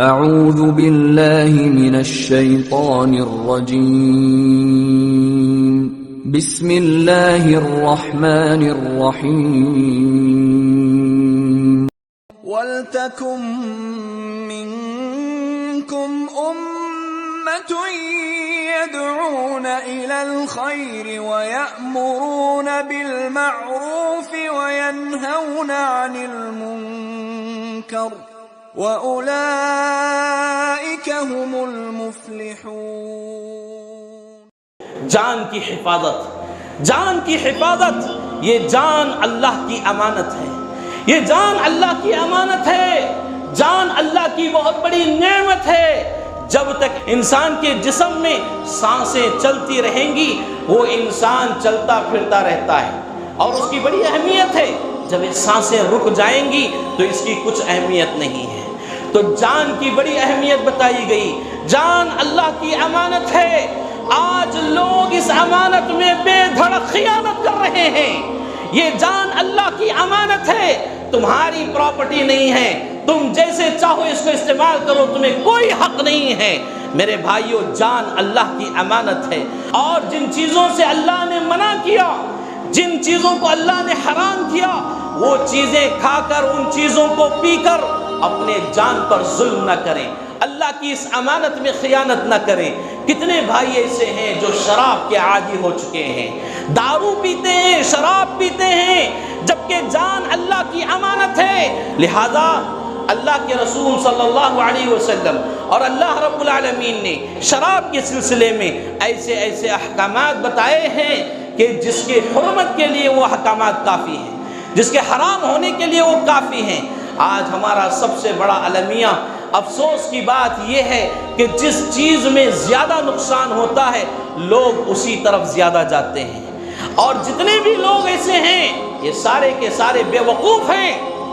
اعوذ باللہ من الشیطان الرجیم بسم اللہ الرحمن الرحیم وَلْتَكُن مِّنكُمْ أُمَّةٌ يَدْعُونَ إِلَى الْخَيْرِ وَيَأْمُرُونَ بِالْمَعْرُوفِ وَيَنْهَوْنَ عَنِ الْمُنكَرِ وَأُولَئِكَ هُمُ الْمُفْلِحُونَ۔ جان کی حفاظت، یہ جان اللہ کی امانت ہے، یہ جان اللہ کی امانت ہے، جان اللہ کی بہت بڑی نعمت ہے۔ جب تک انسان کے جسم میں سانسیں چلتی رہیں گی وہ انسان چلتا پھرتا رہتا ہے، اور اس کی بڑی اہمیت ہے۔ جب یہ سانسیں رک جائیں گی تو اس کی کچھ اہمیت نہیں ہے۔ تو جان کی بڑی اہمیت بتائی گئی، جان اللہ کی امانت ہے۔ آج لوگ اس امانت میں بے دھڑک خیانت کر رہے ہیں۔ یہ جان اللہ کی امانت ہے، تمہاری پراپرٹی نہیں ہے، تم جیسے چاہو اس کو استعمال کرو، تمہیں کوئی حق نہیں ہے۔ میرے بھائیو، جان اللہ کی امانت ہے، اور جن چیزوں سے اللہ نے منع کیا، جن چیزوں کو اللہ نے حرام کیا، وہ چیزیں کھا کر، ان چیزوں کو پی کر اپنے جان پر ظلم نہ کریں، اللہ کی اس امانت میں خیانت نہ کریں۔ کتنے بھائی ایسے ہیں جو شراب کے عادی ہو چکے ہیں، دارو پیتے ہیں، شراب پیتے ہیں، جبکہ جان اللہ کی امانت ہے۔ لہذا اللہ کے رسول صلی اللہ علیہ وسلم اور اللہ رب العالمین نے شراب کے سلسلے میں ایسے ایسے احکامات بتائے ہیں کہ جس کے حرمت کے لیے وہ احکامات کافی ہیں، جس کے حرام ہونے کے لیے وہ کافی ہیں۔ آج ہمارا سب سے بڑا المیہ افسوس کی بات یہ ہے کہ جس چیز میں زیادہ نقصان ہوتا ہے لوگ اسی طرف زیادہ جاتے ہیں، اور جتنے بھی لوگ ایسے ہیں یہ سارے کے سارے بے وقوف ہیں،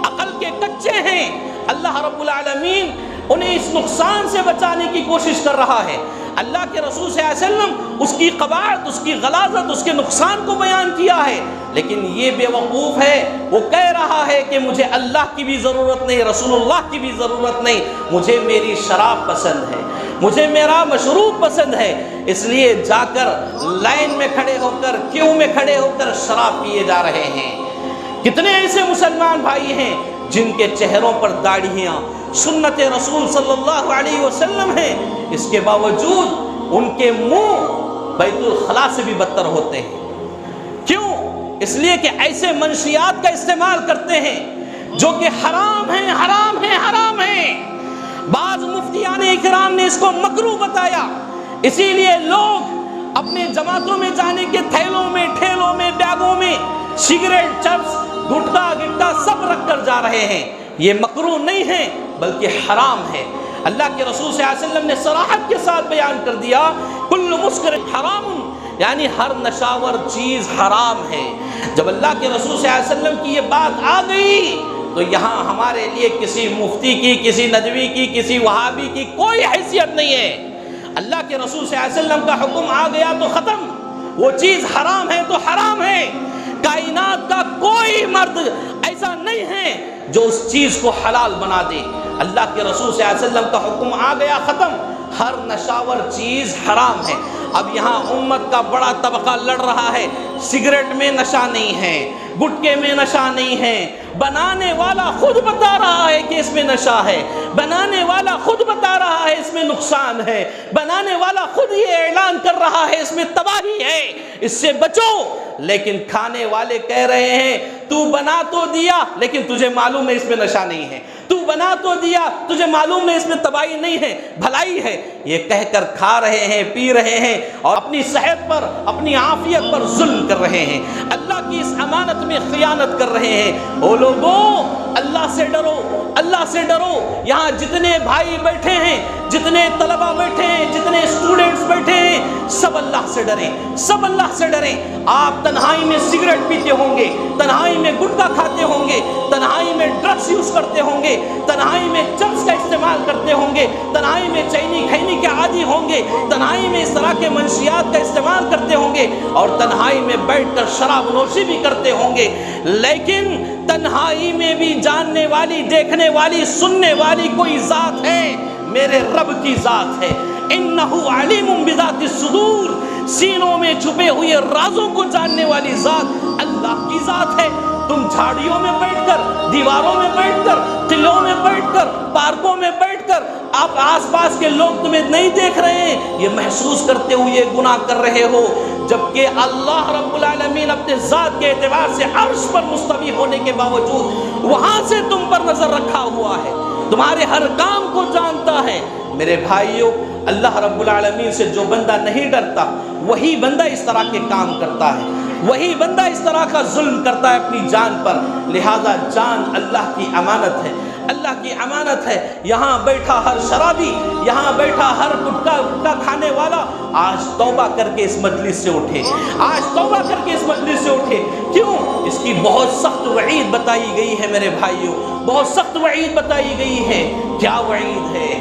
عقل کے کچے ہیں۔ اللہ رب العالمین انہیں اس نقصان سے بچانے کی کوشش کر رہا ہے۔ اللہ کے رسول صلی اللہ علیہ وسلم اس کی قباحت، اس کی غلاظت، اس کے نقصان کو بیان کیا ہے، لیکن یہ بے وقوف ہے، وہ کہہ رہا ہے کہ مجھے اللہ کی بھی ضرورت نہیں، رسول اللہ کی بھی ضرورت نہیں، مجھے میری شراب پسند ہے، مجھے میرا مشروب پسند ہے، اس لیے جا کر لائن میں کھڑے ہو کر، کیو میں کھڑے ہو کر شراب پیے جا رہے ہیں۔ کتنے ایسے مسلمان بھائی ہیں جن کے چہروں پر داڑھیاں سنت رسول صلی اللہ علیہ وسلم ہیں، اس کے باوجود ان کے منہ بیت الخلا سے بھی بدتر ہوتے ہیں۔ کیوں؟ اس لیے کہ ایسے منشیات کا استعمال کرتے ہیں جو کہ حرام ہیں، حرام ہیں، حرام ہیں۔ بعض مفتیان اکرام نے اس کو مکروہ بتایا، اسی لیے لوگ اپنے جماعتوں میں جانے کے تھیلوں میں، ٹھیلوں میں، بیگوں میں سگریٹ، چرس، گٹکا گٹکا سب رکھ کر جا رہے ہیں۔ یہ مکروہ نہیں ہے بلکہ حرام ہے۔ اللہ کے رسول صلی اللہ علیہ وسلم نے صراحت کے ساتھ بیان کر دیا، کل مسکر حرام، یعنی ہر نشاور چیز حرام ہے۔ جب اللہ کے رسول صلی اللہ علیہ وسلم کی یہ بات آ گئی تو یہاں ہمارے لیے کسی مفتی کی، کسی ندوی کی، کسی وہابی کی کوئی حیثیت نہیں ہے۔ اللہ کے رسول صلی اللہ علیہ وسلم کا حکم آ گیا تو ختم، وہ چیز حرام ہے تو حرام ہے۔ کائنات کا کوئی مرد ایسا نہیں ہے جو اس چیز کو حلال بنا دے۔ اللہ کے رسول صلی اللہ علیہ وسلم کا حکم آ گیا، ختم، ہر نشاور چیز حرام ہے۔ اب یہاں امت کا بڑا طبقہ لڑ رہا ہے، سگریٹ میں نشہ نہیں ہے، گٹکے میں نشہ نہیں ہے، بنانے والا خود بتا رہا ہے کہ اس میں نشہ ہے، بنانے والا خود بتا رہا ہے اس میں نقصان ہے، بنانے والا خود یہ اعلان کر رہا ہے اس میں تباہی ہے، اس سے بچو۔ لیکن کھانے والے کہہ رہے ہیں تو بنا تو دیا لیکن تجھے معلوم ہے اس میں نشہ نہیں ہے، تو بنا تو دیا تجھے معلوم ہے اس میں تباہی نہیں ہے، بھلائی ہے، یہ کہہ کر کھا رہے ہیں، پی رہے ہیں، اور اپنی صحت پر، اپنی عافیت پر ظلم کر رہے ہیں، اللہ کی اس امانت میں خیانت کر رہے ہیں۔ او لوگوں، اللہ سے ڈرو، اللہ سے ڈرو۔ یہاں جتنے بھائی بیٹھے ہیں، جتنے طلبہ بیٹھے ہیں، جتنے اسٹوڈنٹس بیٹھے ہیں، سب اللہ سے ڈریں، سب اللہ سے ڈریں۔ آپ تنہائی میں سگریٹ پیتے ہوں گے، تنہائی میں گٹکا کھاتے ہوں گے، تنہائی میں ڈرگس یوز کرتے ہوں گے، تنہائی میں چرس کا استعمال کرتے ہوں گے، تنہائی میں چینی کھینے کے عادی ہوں گے، تنہائی میں اس طرح کے منشیات کا استعمال کرتے ہوں گے، اور تنہائی میں بیٹھ کر شراب نوشی بھی کرتے ہوں گے۔ لیکن تنہائی میں بھی جاننے والی، دیکھنے والی، سننے والی کوئی ذات ہے میرے رب کی ذات ہے۔ انہ علیم بذات الصدور، سینوں میں چھپے ہوئے رازوں کو جاننے والی ذات اللہ کی ذات ہے۔ تم جھاڑیوں میں بیٹھ کر، دیواروں میں بیٹھ کر، قلعوں میں بیٹھ کر، پارکوں میں بیٹھ کر، آپ آس پاس کے لوگ تمہیں نہیں دیکھ رہے ہیں، یہ محسوس کرتے ہوئے گناہ کر رہے ہو، جبکہ اللہ رب العالمین اپنے ذات کے اعتبار سے عرش پر مستوی ہونے کے باوجود وہاں سے تم پر نظر رکھا ہوا ہے، تمہارے ہر کام کو جانتا ہے۔ میرے بھائیوں، اللہ رب العالمین سے جو بندہ نہیں ڈرتا وہی بندہ اس طرح کے کام کرتا ہے، وہی بندہ اس طرح کا ظلم کرتا ہے اپنی جان پر۔ لہذا جان اللہ کی امانت ہے، اللہ کی امانت ہے۔ یہاں بیٹھا ہر شرابی، یہاں بیٹھا ہر گٹکا کھانے والا آج توبہ کر کے اس مجلس سے اٹھے، آج توبہ کر کے اس مجلس سے اٹھے۔ کیوں؟ اس کی بہت سخت وعید بتائی گئی ہے میرے بھائیوں، بہت سخت وعید بتائی گئی ہے۔ کیا وعید ہے؟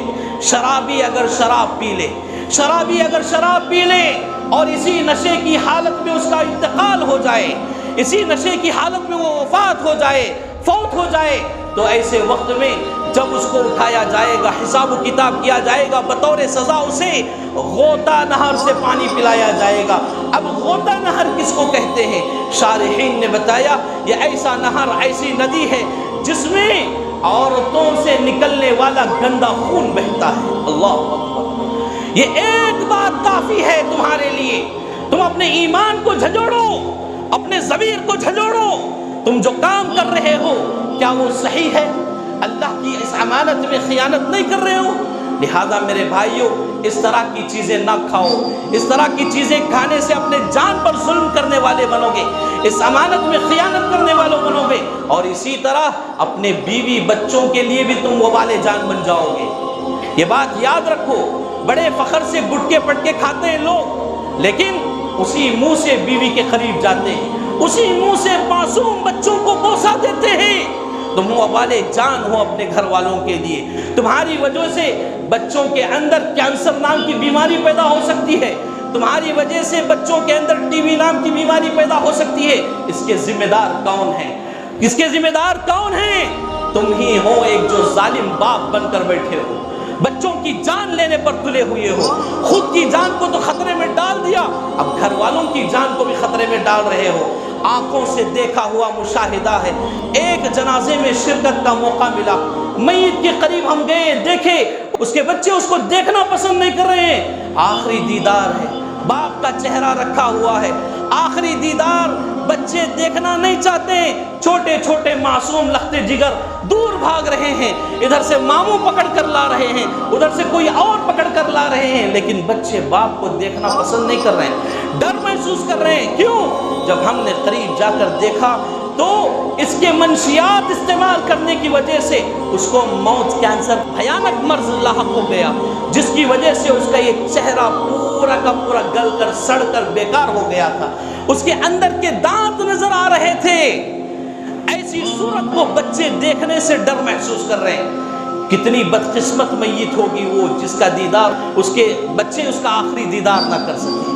شرابی اگر شراب پی لے، شرابی اگر شراب پی لے اور اسی نشے کی حالت میں اس کا انتقال ہو جائے، اسی نشے کی حالت میں وہ وفات ہو جائے، فوت ہو جائے، تو ایسے وقت میں جب اس کو اٹھایا جائے گا، حساب و کتاب کیا جائے گا، بطور سزا اسے غوطہ نہر سے پانی پلایا جائے گا۔ اب غوطہ نہر کس کو کہتے ہیں؟ شارحین نے بتایا یہ ایسا نہر، ایسی ندی ہے جس میں عورتوں سے نکلنے والا گندا خون بہتا ہے۔ اللہ اکبر! یہ ایک بات کافی ہے تمہارے لیے، تم اپنے ایمان کو جھنجھوڑو، اپنے ضمیر کو جھنجھوڑو، تم جو کام کر رہے ہو کیا وہ صحیح ہے؟ اللہ کی اس امانت میں خیانت نہیں کر رہے ہو؟ لہذا میرے بھائیوں، اس طرح کی چیزیں نہ کھاؤ، اس طرح کی چیزیں کھانے سے اپنے جان پر ظلم کرنے والے بنو گے، اس امانت میں خیانت کرنے والوں بنو گے، اور اسی طرح اپنے بیوی بچوں کے لیے بھی تم وبال جان بن جاؤ گے۔ یہ بات یاد رکھو، بڑے فخر سے گٹکے پٹکے کھاتے ہیں لوگ، لیکن اسی منہ سے بیوی کے قریب جاتے ہیں، اسی منہ سے معصوم بچوں کو بوسہ دیتے ہیں۔ تم وبال جان ہو اپنے گھر والوں کے لیے، تمہاری وجہ سے بچوں کے اندر کینسر نام کی بیماری پیدا ہو سکتی ہے، تمہاری وجہ سے بچوں کے اندر ٹی بی نام کی بیماری پیدا ہو سکتی ہے۔ اس کے ذمہ دار کون ہیں؟ اس کے ذمہ دار کون ہیں؟ تم ہی ہو، ایک جو ظالم باپ بن کر بیٹھے ہو، بچوں کی جان لینے پر تلے ہوئے ہو، خود کی جان کو تو خطرے میں ڈال دیا، اب گھر والوں کی جان کو بھی خطرے میں ڈال رہے ہو۔ آنکھوں سے دیکھا ہوا مشاہدہ ہے، ایک جنازے میں شرکت کا موقع ملا، میت کے قریب ہم گئے، دیکھے اس کے بچے اس کو دیکھنا پسند نہیں کر رہے ہیں، آخری دیدار ہے، باپ کا چہرہ رکھا ہوا ہے، آخری دیدار، بچے دیکھنا نہیں چاہتے، چھوٹے چھوٹے معصوم لختے جگر دور بھاگ رہے ہیں، ادھر سے ماموں پکڑ کر لا رہے ہیں، ادھر سے کوئی اور پکڑ کر لا رہے ہیں، لیکن بچے باپ کو دیکھنا پسند نہیں کر رہے ہیں، ڈر محسوس کر رہے ہیں۔ کیوں؟ جب ہم نے قریب جا کر دیکھا تو اس کے منشیات استعمال کرنے کی وجہ سے اس کو موت، کینسر، بھیانک مرض لاحق ہو گیا، جس کی وجہ سے اس کا یہ چہرہ پورا کا پورا گل کر سڑ کر بیکار ہو گیا تھا، اس کے اندر کے دانت نظر آ رہے تھے۔ ایسی صورت کو بچے دیکھنے سے ڈر محسوس کر رہے ہیں۔ کتنی بدقسمت میت ہوگی وہ جس کا دیدار، اس کے بچے اس کا آخری دیدار نہ کر سکے۔